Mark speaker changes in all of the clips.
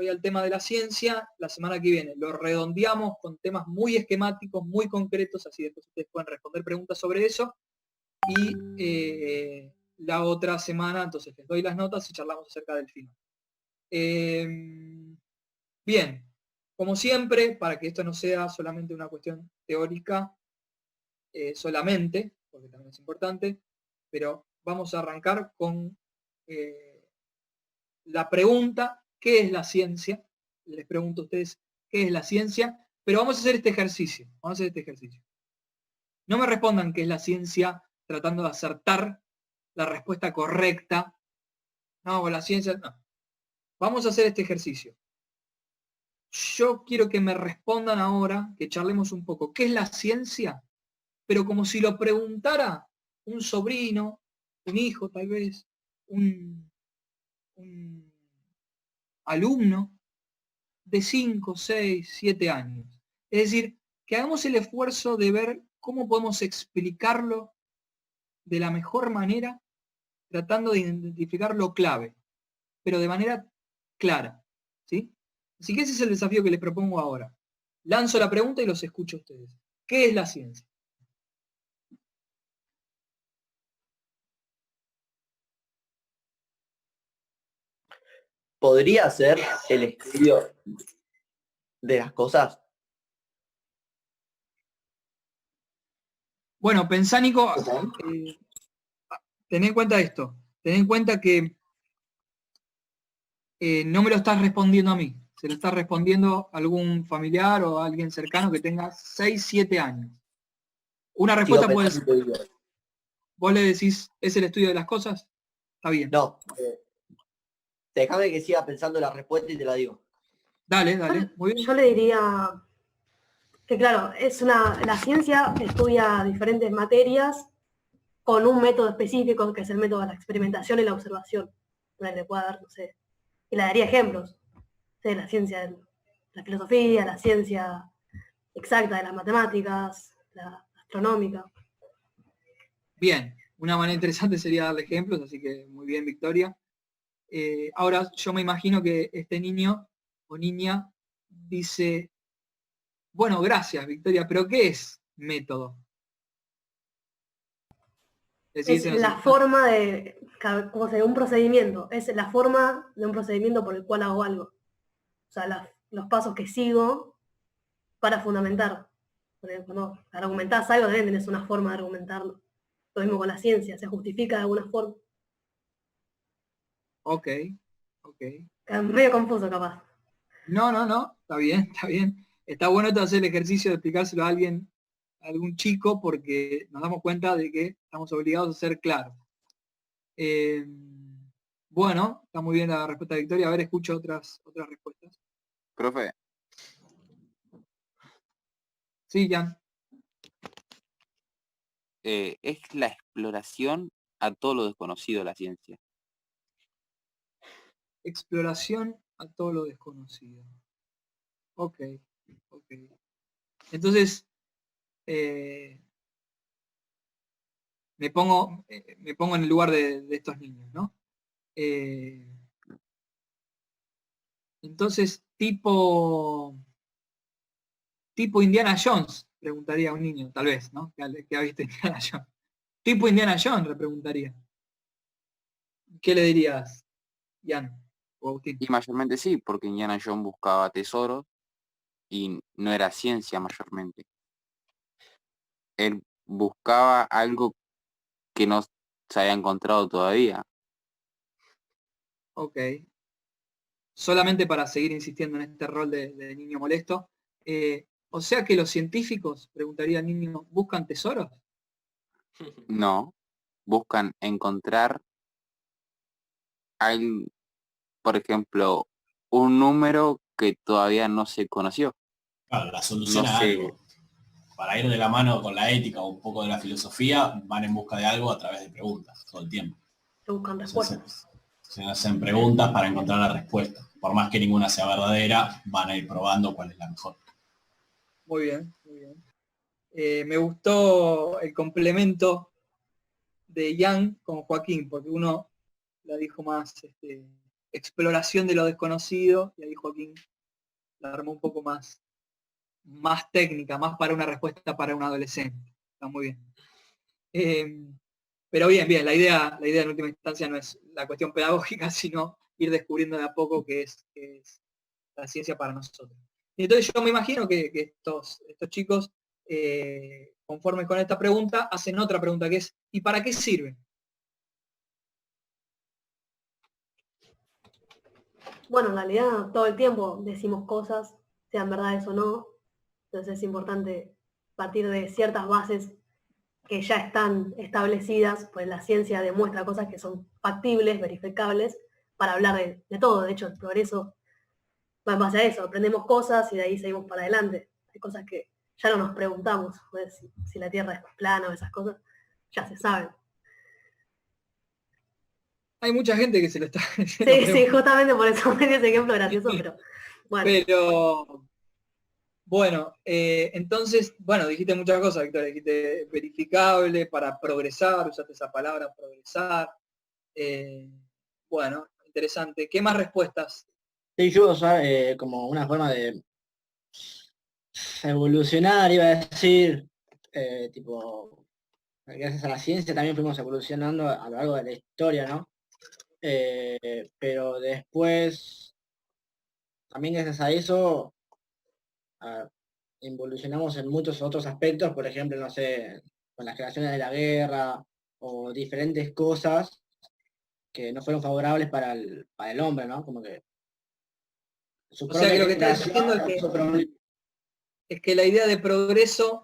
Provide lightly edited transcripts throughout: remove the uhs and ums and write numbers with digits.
Speaker 1: hoy al tema de la ciencia. La semana que viene lo redondeamos con temas muy esquemáticos, muy concretos, así después ustedes pueden responder preguntas sobre eso. Y la otra semana, entonces les doy las notas y charlamos acerca del final. Bien, como siempre, para que esto no sea solamente una cuestión teórica, solamente, porque también es importante, pero vamos a arrancar con la pregunta, ¿qué es la ciencia? Les pregunto a ustedes, ¿qué es la ciencia? Pero vamos a hacer este ejercicio, No me respondan qué es la ciencia tratando de acertar la respuesta correcta. No, la ciencia, no. Vamos a hacer este ejercicio. Yo quiero que me respondan ahora, que charlemos un poco, ¿qué es la ciencia? Pero como si lo preguntara un sobrino, un hijo tal vez, un alumno de 5, 6, 7 años. Es decir, que hagamos el esfuerzo de ver cómo podemos explicarlo de la mejor manera, tratando de identificar lo clave, pero de manera clara, ¿sí? Así que ese es el desafío que les propongo ahora. Lanzo la pregunta y los escucho a ustedes. ¿Qué es la ciencia?
Speaker 2: ¿Podría ser el estudio de las cosas?
Speaker 1: Bueno, pensá, Nico, ten en cuenta esto. Ten en cuenta que no me lo estás respondiendo a mí. Se lo está respondiendo a algún familiar o a alguien cercano que tenga 6, 7 años. Una respuesta puede ser, vos le decís, ¿es el estudio de las cosas? Está bien.
Speaker 2: No, déjame que siga pensando la respuesta y te la digo.
Speaker 1: Dale, muy bien.
Speaker 3: Yo le diría que claro, la ciencia estudia diferentes materias con un método específico, que es el método de la experimentación y la observación. Le puedo dar, no sé, y le daría ejemplos de la ciencia, la filosofía, la ciencia exacta de las matemáticas, la astronómica.
Speaker 1: Bien, una manera interesante sería darle ejemplos, así que muy bien, Victoria. Ahora yo me imagino que este niño o niña dice, bueno, gracias, Victoria, pero ¿qué es método?
Speaker 3: Es la forma de, como se un procedimiento, es la forma de un procedimiento por el cual hago algo. O sea, los pasos que sigo para fundamentar. Porque cuando argumentás algo también tenés una forma de argumentarlo. Lo mismo con la ciencia, se justifica de alguna forma.
Speaker 1: Ok.
Speaker 3: Medio confuso capaz.
Speaker 1: No, está bien. Está bueno hacer el ejercicio de explicárselo a alguien, a algún chico, porque nos damos cuenta de que estamos obligados a ser claros. Bueno, está muy bien la respuesta de Victoria. A ver, escucho otras respuestas.
Speaker 4: Profe.
Speaker 1: Sí, Jan.
Speaker 4: Es la exploración a todo lo desconocido de la ciencia.
Speaker 1: Exploración a todo lo desconocido. Ok. Entonces, me pongo en el lugar de estos niños, ¿no? Entonces, tipo Indiana Jones, preguntaría a un niño, tal vez, ¿no? Que ha visto Indiana Jones. Tipo Indiana Jones, le preguntaría. ¿Qué le dirías, Ian o Agustín?
Speaker 4: Y mayormente sí, porque Indiana Jones buscaba tesoros y no era ciencia mayormente. Él buscaba algo que no se había encontrado todavía.
Speaker 1: Ok. Solamente para seguir insistiendo en este rol de niño molesto. O sea que los científicos, preguntaría al niño, ¿buscan tesoros?
Speaker 4: No, buscan encontrar por ejemplo, un número que todavía no se conoció.
Speaker 5: Claro, la solución a
Speaker 4: sé.
Speaker 5: algo. Para ir de la mano con la ética o un poco de la filosofía, van en busca de algo a través de preguntas todo el tiempo.
Speaker 3: Se buscan respuestas.
Speaker 5: Se hacen preguntas para encontrar la respuesta. Por más que ninguna sea verdadera, van a ir probando cuál es la mejor.
Speaker 1: Muy bien. Me gustó el complemento de Ian con Joaquín, porque uno la dijo más exploración de lo desconocido, y ahí Joaquín la armó un poco más técnica, más para una respuesta para un adolescente. Está muy bien. Pero bien, la idea en última instancia no es la cuestión pedagógica, sino ir descubriendo de a poco qué es la ciencia para nosotros. Y entonces yo me imagino que estos chicos, conforme con esta pregunta, hacen otra pregunta que es, ¿y para qué sirve?
Speaker 3: Bueno, en realidad todo el tiempo decimos cosas, sean verdades o no, entonces es importante partir de ciertas bases que ya están establecidas, pues la ciencia demuestra cosas que son factibles, verificables, para hablar de todo. De hecho, el progreso va en base a eso, aprendemos cosas y de ahí seguimos para adelante. Hay cosas que ya no nos preguntamos, pues, si la Tierra es plana o esas cosas, ya se saben.
Speaker 1: Hay mucha gente que se lo está
Speaker 3: Sí, justamente por eso me dio ese ejemplo gracioso, pero bueno.
Speaker 1: Pero, bueno, entonces, bueno, dijiste muchas cosas, Victoria, dijiste verificable, para progresar, usaste esa palabra, progresar. Bueno, interesante. ¿Qué más respuestas?
Speaker 6: Sí, yo voy a usar como una forma de evolucionar, iba a decir, tipo, gracias a la ciencia también fuimos evolucionando a lo largo de la historia, ¿no? Pero después, también gracias a eso, ah, evolucionamos en muchos otros aspectos, por ejemplo, no sé, con las creaciones de la guerra o diferentes cosas que no fueron favorables para el hombre, ¿no? Como que su
Speaker 1: O sea que lo que estás
Speaker 6: creación
Speaker 1: diciendo es que la idea de progreso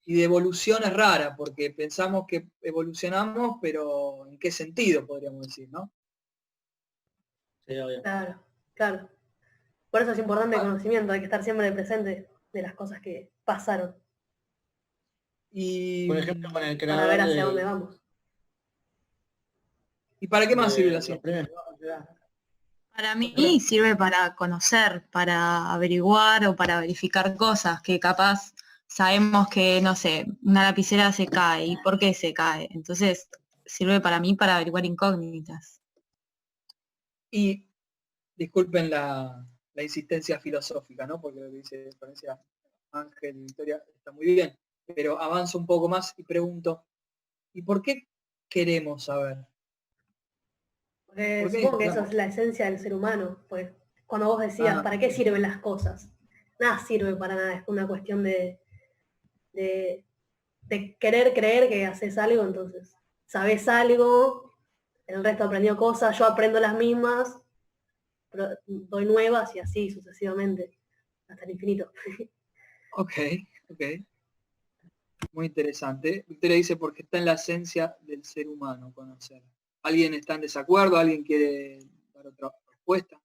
Speaker 1: y de evolución es rara, porque pensamos que evolucionamos, pero ¿en qué sentido podríamos decir, no?
Speaker 6: Sí, obvio.
Speaker 3: Claro. Por eso es importante el
Speaker 1: Ah.
Speaker 3: conocimiento, hay que estar siempre presente de las cosas que pasaron,
Speaker 1: Y,
Speaker 6: Por ejemplo, con el
Speaker 3: para ver
Speaker 6: creador
Speaker 3: hacia dónde vamos.
Speaker 1: ¿y para qué más sirve la
Speaker 6: los
Speaker 1: ciencia?
Speaker 6: premios.
Speaker 7: Para mí sirve para conocer, para averiguar o para verificar cosas que capaz sabemos que, no sé, una lapicera se cae y por qué se cae. Entonces sirve para mí para averiguar incógnitas.
Speaker 1: Y disculpen la insistencia filosófica, ¿no? Porque lo que dice Florencia Ángel y Victoria está muy bien, pero avanzo un poco más y pregunto, ¿y por qué queremos saber?
Speaker 3: Porque
Speaker 1: ¿Por qué
Speaker 3: supongo que eso
Speaker 1: necesitamos?
Speaker 3: es la esencia del ser humano, pues cuando vos decías, ¿para qué sirven las cosas? Nada sirve para nada, es una cuestión de querer creer que haces algo, entonces sabés algo, el resto aprendió cosas, yo aprendo las mismas, pero doy nuevas y así sucesivamente, hasta el infinito.
Speaker 1: Ok. Muy interesante. Victoria dice porque está en la esencia del ser humano conocer. ¿Alguien está en desacuerdo? ¿Alguien quiere dar otra respuesta?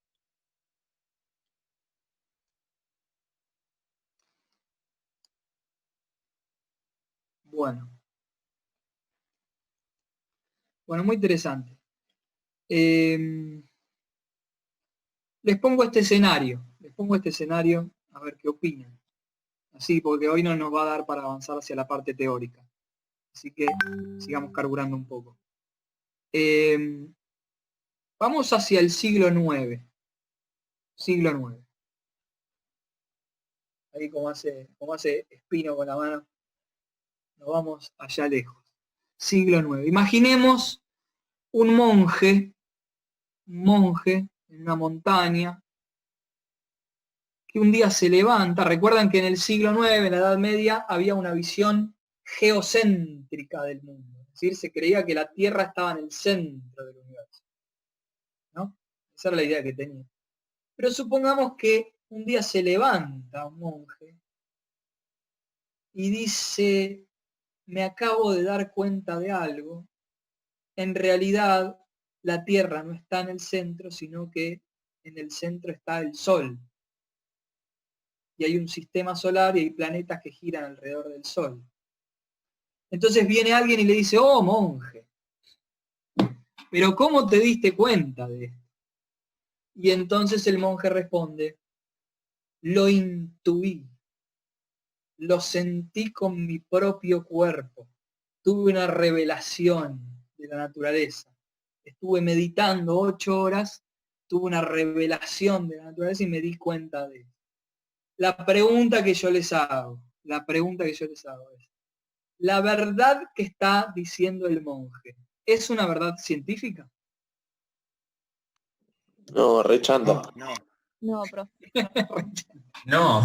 Speaker 1: Bueno, muy interesante. Les pongo este escenario, a ver qué opinan. Así, porque hoy no nos va a dar para avanzar hacia la parte teórica. Así que sigamos carburando un poco. Vamos hacia el siglo IX. Siglo IX. Ahí como hace Espino con la mano. Nos vamos allá lejos. Siglo IX. Imaginemos un monje en una montaña, que un día se levanta. Recuerdan que en el siglo IX, en la Edad Media, había una visión geocéntrica del mundo. Es decir, se creía que la Tierra estaba en el centro del universo, ¿no? Esa era la idea que tenía. Pero supongamos que un día se levanta un monje y dice, me acabo de dar cuenta de algo. En realidad, la Tierra no está en el centro, sino que en el centro está el Sol. Y hay un sistema solar y hay planetas que giran alrededor del Sol. Entonces viene alguien y le dice, oh monje, pero ¿cómo te diste cuenta de esto? Y entonces el monje responde, lo intuí, lo sentí con mi propio cuerpo, tuve una revelación de la naturaleza, estuve meditando 8 horas tuve una revelación de la naturaleza y me di cuenta de eso. La pregunta que yo les hago es, ¿la verdad que está diciendo el monje es una verdad científica?
Speaker 8: No, re chanta.
Speaker 9: No.
Speaker 7: No, profe.
Speaker 9: No.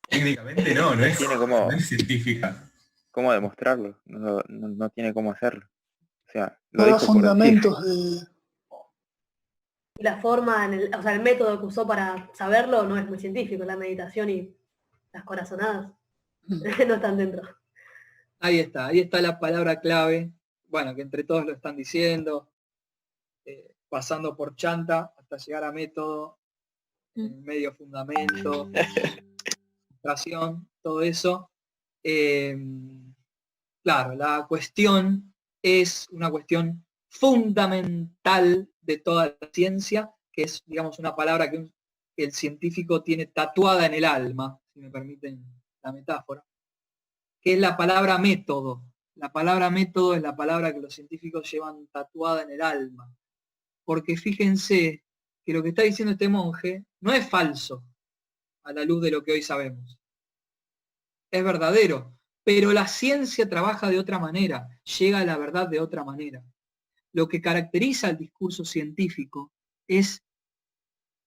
Speaker 9: Técnicamente no es,
Speaker 10: Tiene como-
Speaker 9: no es científica.
Speaker 10: ¿Cómo demostrarlo? No tiene cómo hacerlo. O sea, lo
Speaker 11: No da
Speaker 10: dijo por decir.
Speaker 11: fundamentos de...
Speaker 3: Y la forma, o sea, el método que usó para saberlo no es muy científico, la meditación y las corazonadas no están dentro.
Speaker 1: Ahí está la palabra clave, bueno, que entre todos lo están diciendo, pasando por chanta hasta llegar a método, medio fundamento, demostración, todo eso. Claro, la cuestión es una cuestión fundamental de toda la ciencia, que es, digamos, una palabra que el científico tiene tatuada en el alma, si me permiten la metáfora, que es la palabra método. La palabra método es la palabra que los científicos llevan tatuada en el alma. Porque fíjense que lo que está diciendo este monje no es falso a la luz de lo que hoy sabemos. Es verdadero, pero la ciencia trabaja de otra manera, llega a la verdad de otra manera. Lo que caracteriza al discurso científico es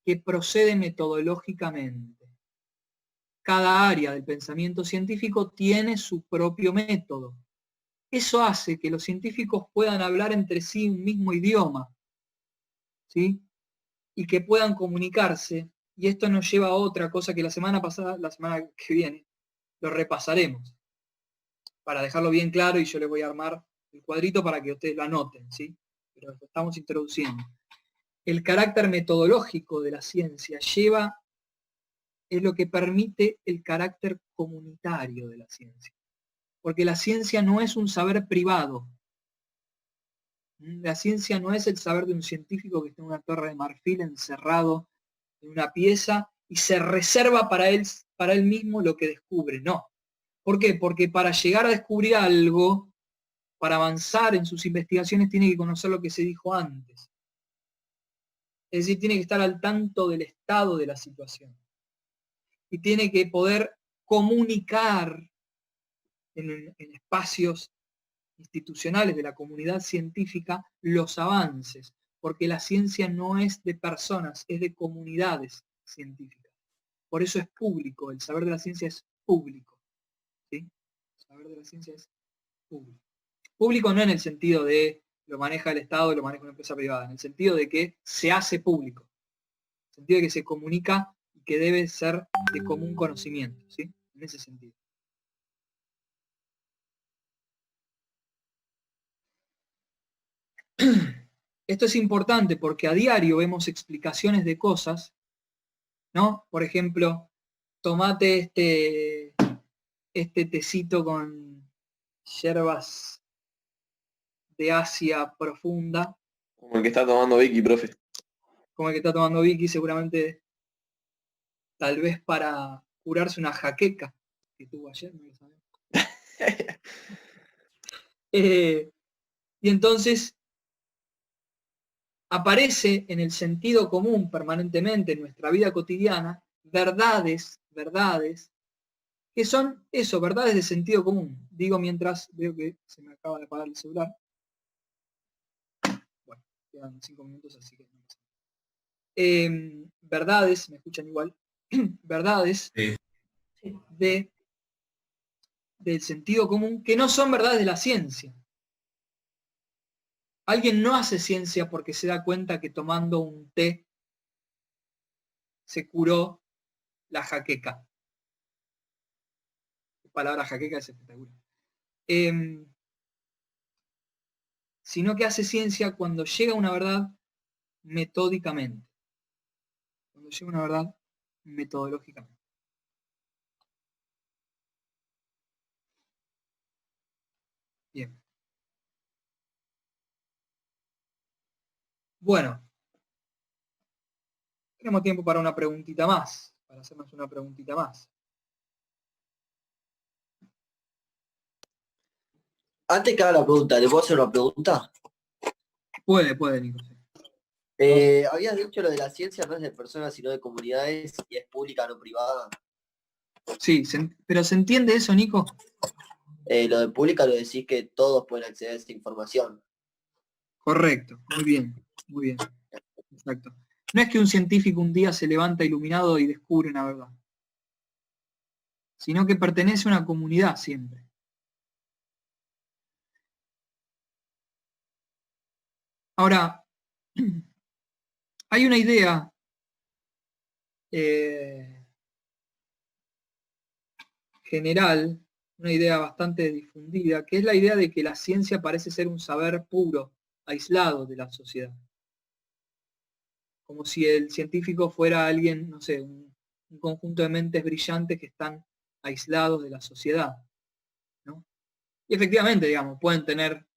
Speaker 1: que procede metodológicamente. Cada área del pensamiento científico tiene su propio método. Eso hace que los científicos puedan hablar entre sí un mismo idioma, ¿sí? Y que puedan comunicarse. Y esto nos lleva a otra cosa que la semana que viene, lo repasaremos. Para dejarlo bien claro, y yo les voy a armar el cuadrito para que ustedes lo anoten, ¿sí? Pero lo estamos introduciendo. El carácter metodológico de la ciencia es lo que permite el carácter comunitario de la ciencia. Porque la ciencia no es un saber privado. La ciencia no es el saber de un científico que está en una torre de marfil encerrado en una pieza y se reserva para él mismo lo que descubre. No. ¿Por qué? Porque para llegar a descubrir algo, para avanzar en sus investigaciones, tiene que conocer lo que se dijo antes. Es decir, tiene que estar al tanto del estado de la situación. Y tiene que poder comunicar en espacios institucionales de la comunidad científica los avances, porque la ciencia no es de personas, es de comunidades científicas. Por eso es público, el saber de la ciencia es público. ¿Sí? El saber de la ciencia es público. Público no en el sentido de lo maneja el Estado y lo maneja una empresa privada, en el sentido de que se hace público, en el sentido de que se comunica y que debe ser de común conocimiento, ¿sí? En ese sentido. Esto es importante porque a diario vemos explicaciones de cosas, ¿no? Por ejemplo, tomate este tecito con hierbas de Asia profunda.
Speaker 8: Como el que está tomando Vicky, profe.
Speaker 1: Como el que está tomando Vicky, seguramente, tal vez para curarse una jaqueca que tuvo ayer, no lo sabemos. Y entonces aparece en el sentido común permanentemente en nuestra vida cotidiana verdades que son eso, verdades de sentido común. Digo mientras veo que se me acaba de apagar el celular. Bueno, quedan 5 minutos, así que no pasa nada. Verdades, me escuchan igual, verdades
Speaker 9: Sí.
Speaker 1: del sentido común que no son verdades de la ciencia. Alguien no hace ciencia porque se da cuenta que tomando un té se curó la jaqueca. La palabra jaqueca es espectacular. Sino que hace ciencia cuando llega a una verdad metódicamente. Cuando llega a una verdad metodológicamente. Bien. Bueno, tenemos tiempo para una preguntita más, para hacernos una preguntita más.
Speaker 2: Antes que haga la pregunta, ¿le puedo hacer una pregunta?
Speaker 1: Puede, Nico. Sí.
Speaker 2: Habías dicho lo de la ciencia no es de personas sino de comunidades y es pública, no privada.
Speaker 1: Sí, pero ¿se entiende eso, Nico?
Speaker 2: Lo de pública lo decís que todos pueden acceder a esa información.
Speaker 1: Correcto, muy bien, exacto. No es que un científico un día se levanta iluminado y descubre una verdad, sino que pertenece a una comunidad siempre. Ahora, hay una idea general, una idea bastante difundida, que es la idea de que la ciencia parece ser un saber puro, aislado de la sociedad. Como si el científico fuera alguien, no sé, un conjunto de mentes brillantes que están aislados de la sociedad, ¿no? Y efectivamente, digamos, pueden tener,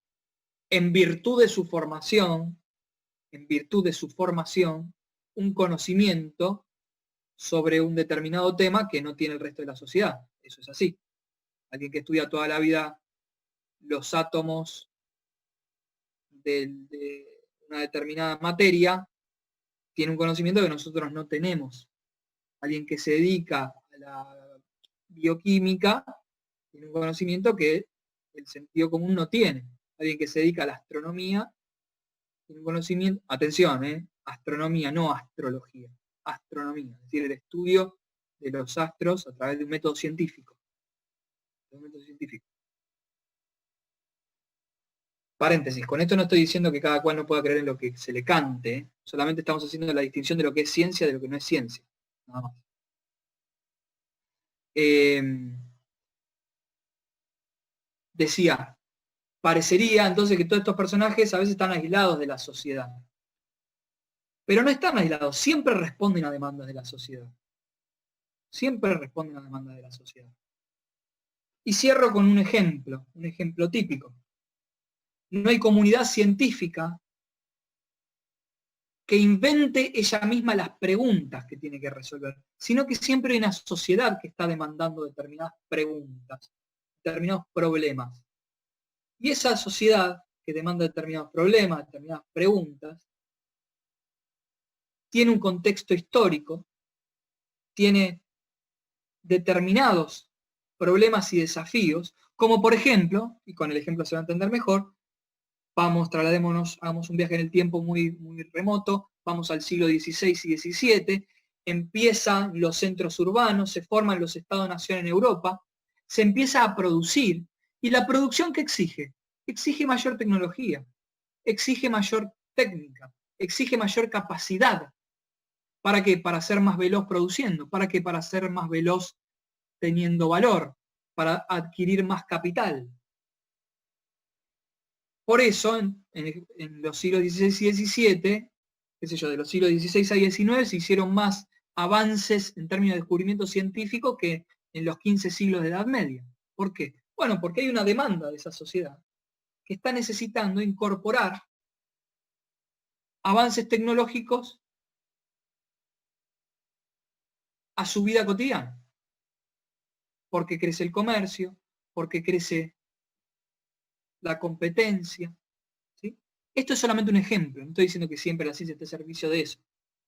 Speaker 1: en virtud de su formación, un conocimiento sobre un determinado tema que no tiene el resto de la sociedad. Eso es así. Alguien que estudia toda la vida los átomos de una determinada materia tiene un conocimiento que nosotros no tenemos. Alguien que se dedica a la bioquímica tiene un conocimiento que el sentido común no tiene. Alguien que se dedica a la astronomía tiene un conocimiento, atención, astronomía, no astrología, astronomía, es decir, el estudio de los astros a través de un método científico. Paréntesis, con esto no estoy diciendo que cada cual no pueda creer en lo que se le cante, solamente estamos haciendo la distinción de lo que es ciencia de lo que no es ciencia, nada más. Decía, parecería entonces que todos estos personajes a veces están aislados de la sociedad. Pero no están aislados, siempre responden a demandas de la sociedad. Siempre responden a demandas de la sociedad. Y cierro con un ejemplo típico. No hay comunidad científica que invente ella misma las preguntas que tiene que resolver, sino que siempre hay una sociedad que está demandando determinadas preguntas, determinados problemas. Y esa sociedad que demanda determinados problemas, determinadas preguntas, tiene un contexto histórico, tiene determinados problemas y desafíos, como por ejemplo, y con el ejemplo se va a entender mejor, trasladémonos, hagamos un viaje en el tiempo muy, muy remoto, vamos al siglo XVI y XVII, empiezan los centros urbanos, se forman los estados-nación en Europa, se empieza a producir, y la producción ¿qué exige? Exige mayor tecnología, exige mayor técnica, exige mayor capacidad. ¿Para qué? Para ser más veloz produciendo. ¿Para qué? Para ser más veloz teniendo valor, para adquirir más capital. Por eso, en los siglos XVI y XVII, qué sé yo, de los siglos XVI a XIX se hicieron más avances en términos de descubrimiento científico que en los 15 siglos de Edad Media. ¿Por qué? Bueno, porque hay una demanda de esa sociedad que está necesitando incorporar avances tecnológicos a su vida cotidiana. Porque crece el comercio, porque crece la competencia. ¿Sí? Esto es solamente un ejemplo, no estoy diciendo que siempre la ciencia esté a servicio de eso,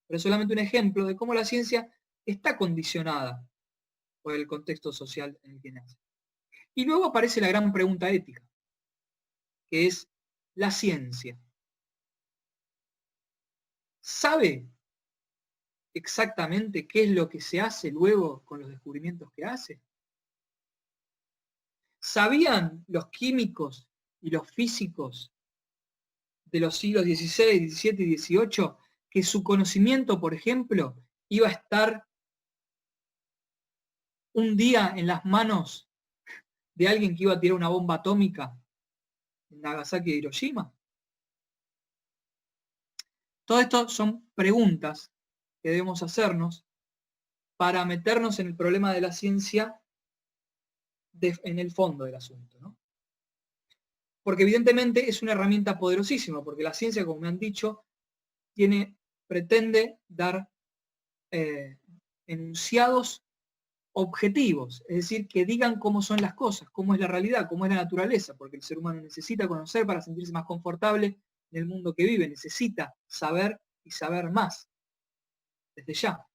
Speaker 1: pero es solamente un ejemplo de cómo la ciencia está condicionada por el contexto social en el que nace. Y luego aparece la gran pregunta ética, que es la ciencia. ¿Sabe exactamente qué es lo que se hace luego con los descubrimientos que hace? ¿Sabían los químicos y los físicos de los siglos XVI, XVII y XVIII que su conocimiento, por ejemplo, iba a estar un día en las manos de alguien que iba a tirar una bomba atómica en Nagasaki y Hiroshima? Todo esto son preguntas que debemos hacernos para meternos en el problema de la ciencia en el fondo del asunto, ¿no? Porque evidentemente es una herramienta poderosísima, porque la ciencia, como me han dicho, pretende dar enunciados objetivos, es decir, que digan cómo son las cosas, cómo es la realidad, cómo es la naturaleza, porque el ser humano necesita conocer para sentirse más confortable en el mundo que vive, necesita saber y saber más, desde ya.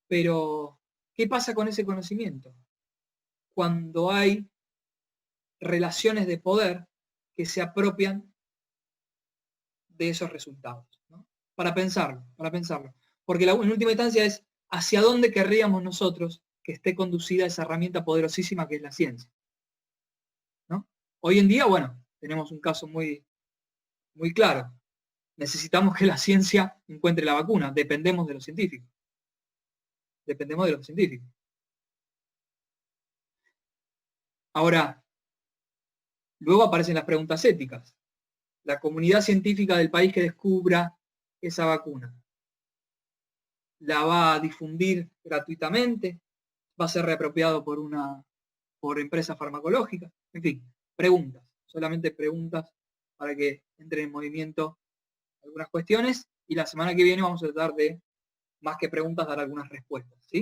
Speaker 1: Pero, ¿qué pasa con ese conocimiento? Cuando hay relaciones de poder que se apropian de esos resultados, ¿no? Para pensarlo. Porque en última instancia es hacia dónde querríamos nosotros que esté conducida esa herramienta poderosísima que es la ciencia, ¿no? Hoy en día, bueno, tenemos un caso muy, muy claro. Necesitamos que la ciencia encuentre la vacuna. Dependemos de los científicos. Ahora, luego aparecen las preguntas éticas. La comunidad científica del país que descubra esa vacuna, ¿la va a difundir gratuitamente? ¿Va a ser reapropiado por empresas farmacológicas? En fin, preguntas. Solamente preguntas para que entren en movimiento algunas cuestiones. Y la semana que viene vamos a tratar de, más que preguntas, dar algunas respuestas, ¿sí?